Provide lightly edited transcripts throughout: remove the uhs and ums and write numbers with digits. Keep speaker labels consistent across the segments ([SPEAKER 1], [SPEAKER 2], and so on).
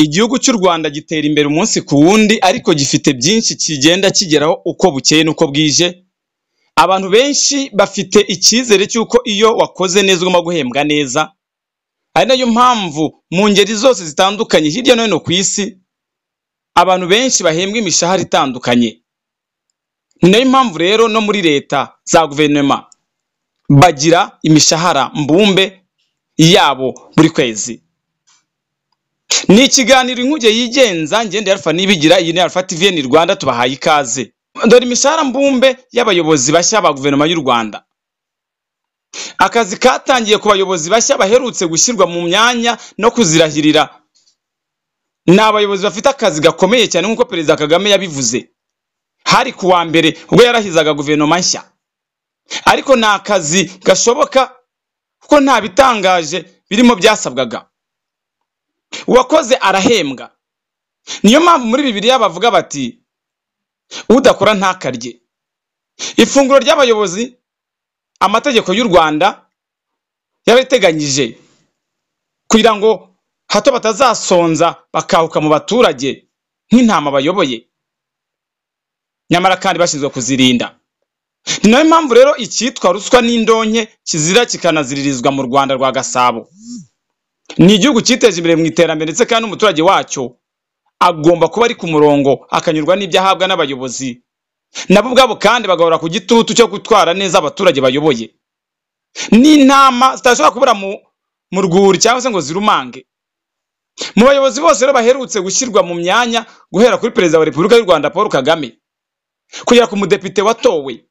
[SPEAKER 1] Igihugu cy'u Rwanda gitera imbere umunsi ku wundi ariko gifite byinshi kigenda kigeraho uko bukeye n'uko bwije. Abantu benshi bafite icyizere cy'uko iyo wakoze neza ugomba guhembwa neza, ari nayo mpamvu mu ngeri zose zitandukanye hirya no hino ku isi abantu benshi bahembwa imishahara itandukanye. Ni nayo mpamvu rero no muri leta za guverinoma bagira imishahara mbumbe yabo buri kwezi. Ni ikiganiro inkuge yigenza ngende Alpha Nibigira, iyi ni Alpha TV ni Rwanda, tubahaye ikaze. Dore imishahara mbumbe y'abayobozi bashya ba guverinoma y'u Rwanda. Akazi katangiye ku bayobozi bashya baherutse gushyirwa mu myanya no kuzirahirira. Ni abayobozi bafite akazi gakomeye cyane nk'uko Perezida Kagame yabivuze hari ku wa mbere ubwo yarahizaga guverinoma nshya. Ariko ni akazi gashoboka kuko nta bitangaje birimo byasabwaga. Uwakoze arahembwa. Niyo mpamvu muri Bibiliya bavuga bati udakora ntakarye. Ifunguro ry'abayobozi amategeko y'u Rwanda yarateganyije kugira ngo hato batazasonza bakahuka mu baturage nk'intama bayoboye, nyamara kandi bashinzwe kuzirinda. Ni nayo mpamvu rero icyitwa ruswa n'indonke kizira kikanaziririzwa mu Rwanda rwa Gasabo. Ni igihugu cyiteje imbere mu iterambere ndetse kandi umuturage wacyo agomba kuba ari ku murongo akanyurwa n'ibyo ahabwa n'abayobozi, nabo ubwabo kandi bagahora ku gitutu cyo gutwara neza abaturage bayoboye. N'intama zitashobora kubura mu rwuri cyangwa se ngo zirumange. Mu bayobozi bose rero baherutse gushyirwa mu myanya guhera kuri Perezida wa Repubulika y'u Rwanda Paul Kagame kugera ku mudepite watowe,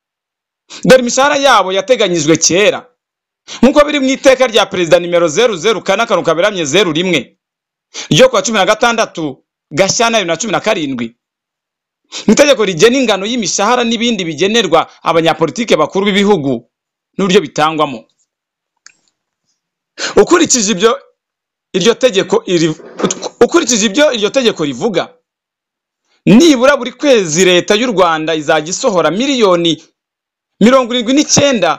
[SPEAKER 1] dore imishahara yabo yateganyijwe kera nk'uko biri mu iteka rya Perezida nimero 00/02/01 ryo kuwa 16 Gashyantare 2017. Itegeko rigena ingano y'imishahara n'ibindi bigenerwa abanyapolitike bakuru b'ibihugu n'uburyo bitangwamo. Ukurikije ibyo iryo tegeko rivuga, nibura buri kwezi leta y'u Rwanda izajya isohora miliyoni 79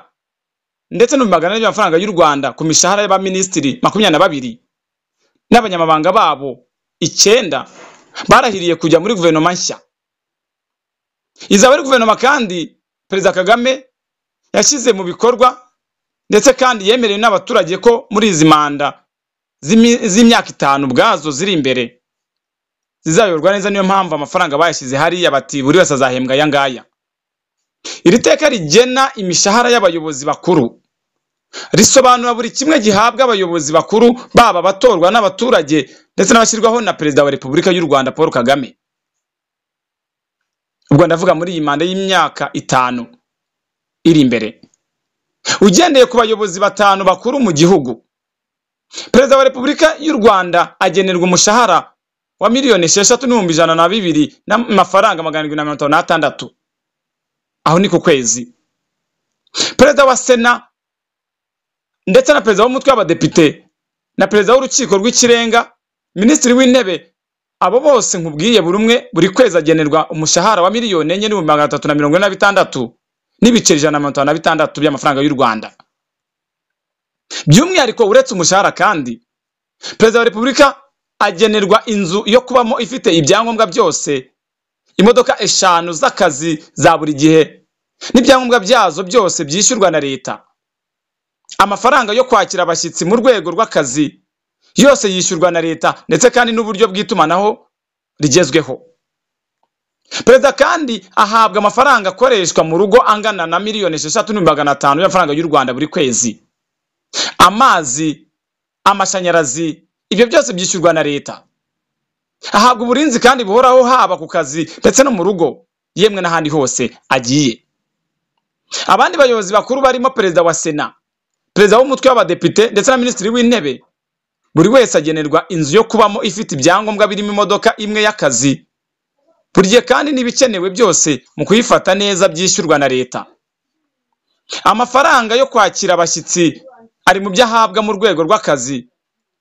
[SPEAKER 1] ndetse n'100 y'amafaranga y'u Rwanda ku mishahara y'abaminisitiri 22 n'abanyamabanga babo 9 barahiriye kujya muri guverinoma nshya. Izaba ari guverinoma kandi Perezida Kagame yashyize mu bikorwa ndetse kandi yemereye n'abaturage ko muri izi manda z'imyaka 5 bwazo ziri imbere zizayorwa neza. Niyo mpamvu amafaranga bayashyize hariya bati buri wese azahembwa yangaya. Iri teka rigena imishahara y'abayobozi bakuru risobanura buri kimwe gihabwa abayobozi bakuru baba batorwa n'abaturage ndetse n'abashyirwaho na Perezida wa Repubulika y'u Rwanda Paul Kagame. Ubwo ndavuga muri iyi manda y'imyaka 5 iri imbere. Ugendeye ku bayobozi 5 bakuru mu gihugu, Perezida wa Repubulika y'u Rwanda agenerwa umushahara wa miliyoni 6,102 n'amafaranga 756. Aho ni ku kwezi. Perezida wa Sena ndetse na Perezida w'umutwe w'abadepite na Perezida w'urukiko rw'ikirenga, Minisitiri w'Intebe, abo bose nkubwiye buri umwe buri kwezi agenerwa umushahara wa miliyoni 4,346 n'ibiceri 156 by'amafaranga y'u Rwanda. By'umwihariko uretse umushahara kandi Perezida wa Repubulika agenerwa inzu yo kubamo ifite ibyangombwa byose, imodoka 5 z'akazi za buri gihe n'ibyangombwa byazo byose byishyurwa na leta. Amafaranga yo kwakira abashyitsi mu rwego rw'akazi yose yishyurwa na leta ndetse kandi n'uburyo bw'itumanaho rigezweho. Perezida kandi ahabwa amafaranga akoreshwa mu rugo angana na miliyoni 6,500 y'amafaranga y'u Rwanda buri kwezi. Amazi, amashanyarazi, ibyo byose byishyurwa na leta. Ahabwa uburinzi kandi buhoraho haba ku kazi ndetse no mu rugo, yemwe n'ahandi hose agiye. Abandi bayobozi bakuru barimo Perezida wa Sena, Perezida w'umutwe w'abadepite ndetse na Minisitiri w'Intebe, buri wese agenerwa inzu yo kubamo ifite ibyangombwa birimo imodoka imwe y'akazi buri gihe kandi n'ibikenewe byose mu kuyifata neza byishyurwa na leta. Amafaranga yo kwakira abashyitsi ari mu byo ahabwa mu rwego rw'akazi,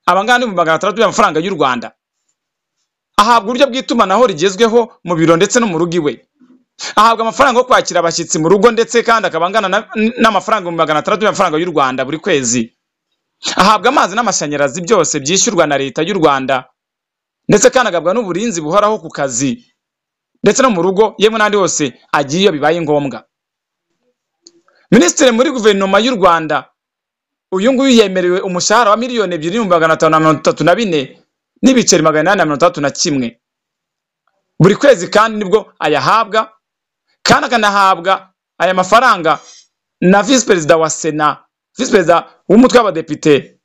[SPEAKER 1] abangana ni 600 y'amafaranga y'u Rwanda. Ahabwa uburyo bw'itumanaho rigezweho mu biro ndetse no mu rugo iwe. Ahabwa amafaranga yo kwakira abashyitsi mu rugo ndetse kandi akabangana n'amafaranga 600 y'amafaranga y'u Rwanda buri kwezi. Ahabwa amazi n'amashanyarazi byose byishyurwa na leta y'u Rwanda ndetse kandi agabwa n'uburinzi buhoraho ku kazi ndetse no mu rugo yemwe n'andi hose agiye iyo bibaye ngombwa. Minisitiri muri guverinoma y'u Rwanda uyu nguyu yemerewe umushahara wa miliyoni 2,534 n'ibiceri 861 buri kwezi, kandi nibwo ayahabwa, kandi akanahabwa aya mafaranga na vice perezida wa Sena, vice perezida w'umutwe w'abadepite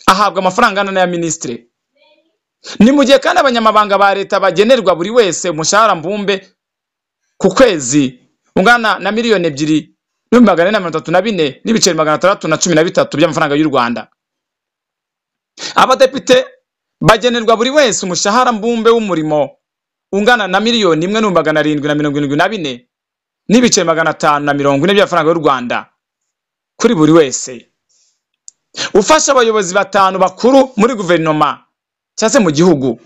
[SPEAKER 1] ahabwa amafaranga angana n'aya minisitiri. Ni mu gihe kandi abanyamabanga ba leta bagenerwa buri wese umushahara mbumbe ku kwezi ungana na miliyoni 2,434 n'ibiceri 613 by'amafaranga y'u Rwanda. Abadepite bagenerwa buri wese umushahara mbumbe w'umurimo ungana na miliyoni 1,774 n'ibiceri 540 by'amafaranga y'u Rwanda kuri buri wese. Ufasha abayobozi batanu bakuru muri guverinoma cyase mu gihugu,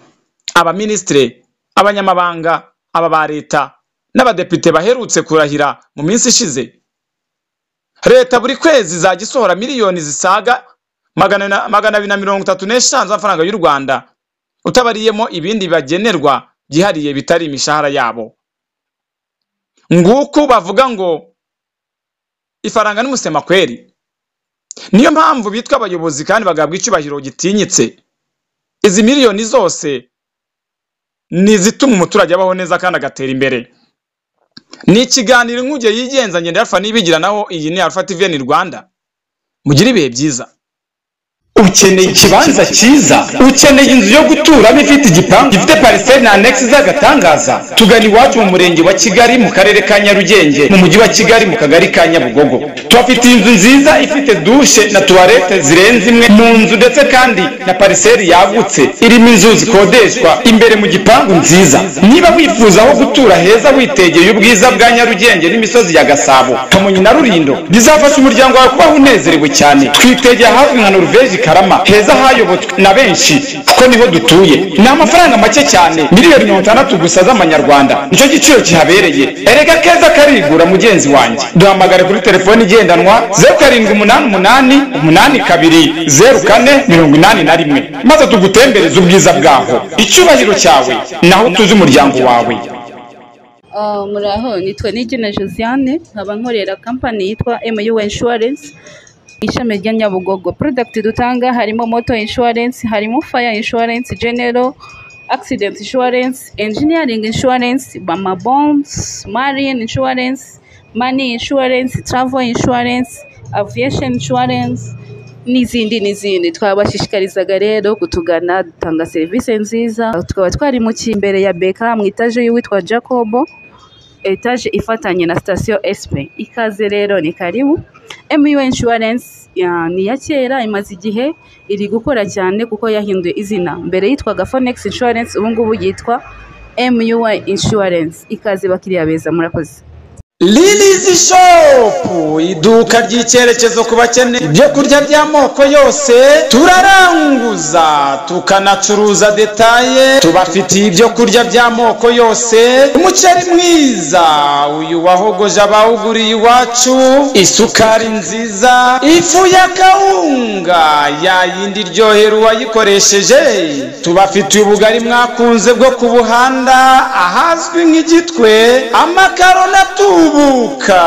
[SPEAKER 1] abaministre, abanyamabanga, aba ba leta n'abadepite baherutse kurahira mu minsi ishize. Leta buri kwezi zagisohora miliyoni zisaga 235 z'amafaranga y'u Rwanda, utabariyemo ibindi bagenerwa byihariye bitari imishahara yabo. Nguko bavuga ngo ifaranga n'umusema kweri. Niyo mpamvu bitwa abayobozi kandi bagabwa icyubahiro gitinyitse. Izi miliyoni zose ni zituma umuturage abaho neza kandi agatera imbere. Ni ikiganiro nk'uje yigenza ngende Alpha nibigira naho iyi ni Alpha TV Rwanda. Mugire ibihe byiza.
[SPEAKER 2] Ukeneye ikibanza cyiza, ukeneye inzu yo guturamo ifite igipangu gifite parcelle na annex z'agatangaza, tugana iwacu mu murenge wa Kigali mu karere ka Nyarugenge mu mujyi wa Kigali mu kagari ka Nyabugogo. Tubafite inzu nziza ifite douche na toilette zirenze imwe mu nzu, ndetse kandi na parcelle yagutse irimo inzu zikodeshwa imbere mu gipangu nziza. Niba wifuza aho gutura heza witegeye ubwiza bwa Nyarugenge n'imisozi ya Gasabo, Kamonyi na Rulindo, bizafasha umuryango wawe kubaho unezerewe cyane. Twitegeye hafi nka Norvège Karama, heza hayobotswe na benshi kuko niho dutuye. Ni amafaranga make cyane, miliyoni 60 gusa z'amanyarwanda, nicyo giciro kihabereye. Erega keza karigura mugenzi wanjye. Duhamagare kuri telefoni igendanwa 0788820481 maze tugutembereza ubwiza bwaho. Icyubahiro cyawe naho tuzi umuryango wawe.
[SPEAKER 3] Muraho, nitwa Nigena Josiane, nkaba nkorera company yitwa MU Insurance ishami rya Nyabugogo. Product dutanga harimo motor insurance, harimo fire insurance, general accident insurance, engineering insurance, bama bonds, marine insurance, money insurance, travel insurance, aviation insurance n'izindi. Twabashishikarizaga rero kutugana, dutanga service nziza. Tukaba twari mu imbere ya Beka mu etage y'uwitwa Jacobo, etage ifatanye na station SP. Ikaze rero, ni karibu. MU Insurance ni ya kera, imaze igihe iri gukora cyane kuko yahinduye izina. Mbere yitwaga Phoenix Insurance, ubu ngubu yitwa MU Insurance. Ikaze bakiriya beza, murakoze.
[SPEAKER 2] Lilies Shop, iduka ry'icyerekezo ku bakene ibyo kurya by'amoko yose. Turaranguza tukanacuruza detaye, tubafitiye ibyo kurya by'amoko yose. Umuceri mwiza uyu wahogoje abawuguriye iwacu, isukari nziza, ifu ya kawunga ya yindi ryohera uwayikoresheje. Tubafitiye ubugari mwakunze bwo ku buhanda ahazwi nk'igitwe, amakaro na buka,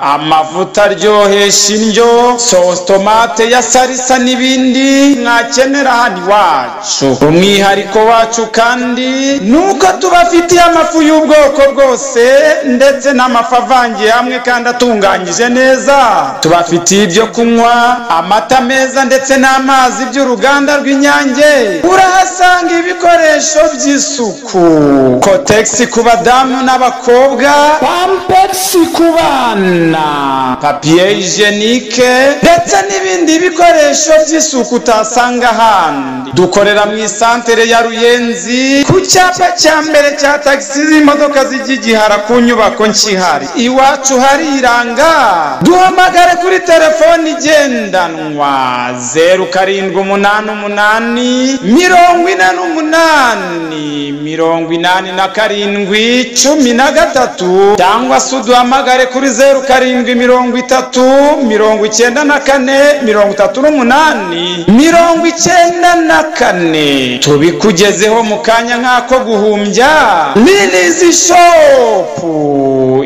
[SPEAKER 2] amavuta aryohesha indyo, sauce tomate ya salisa n'ibindi mwakenera hano iwacu. Umwihariko wacu kandi nuko tubafitiye amafu y'ubwoko bwose ndetse n'amafu avangiye hamwe kandi atunganyije neza. Tubafitiye ibyo kunywa, amata meza ndetse n'amazi by'uruganda rw'Inyange. Urahasanga ibikoresho by'isuku, Kotex ku badamu n'abakobwa, Pampex ku bana, papier hygienique ndetse n'ibindi bikoresho by'isuku utasanga ahandi. Dukorera mu isantere ya Ruyenzi ku cyapa cya mbere cya taxi z'imodoka z'igihara ku nyubako nkihari. Iwacu hariranga. Duhamagare kuri telefoni igendanwa 0788 48 888 cyangwa se uduhamagare kuri 0734 tubikugezeho mu kanya nk'ako guhumbya. Lilizi Shop,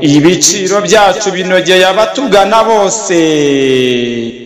[SPEAKER 2] ibiciro byacu binogeye abatugana bose.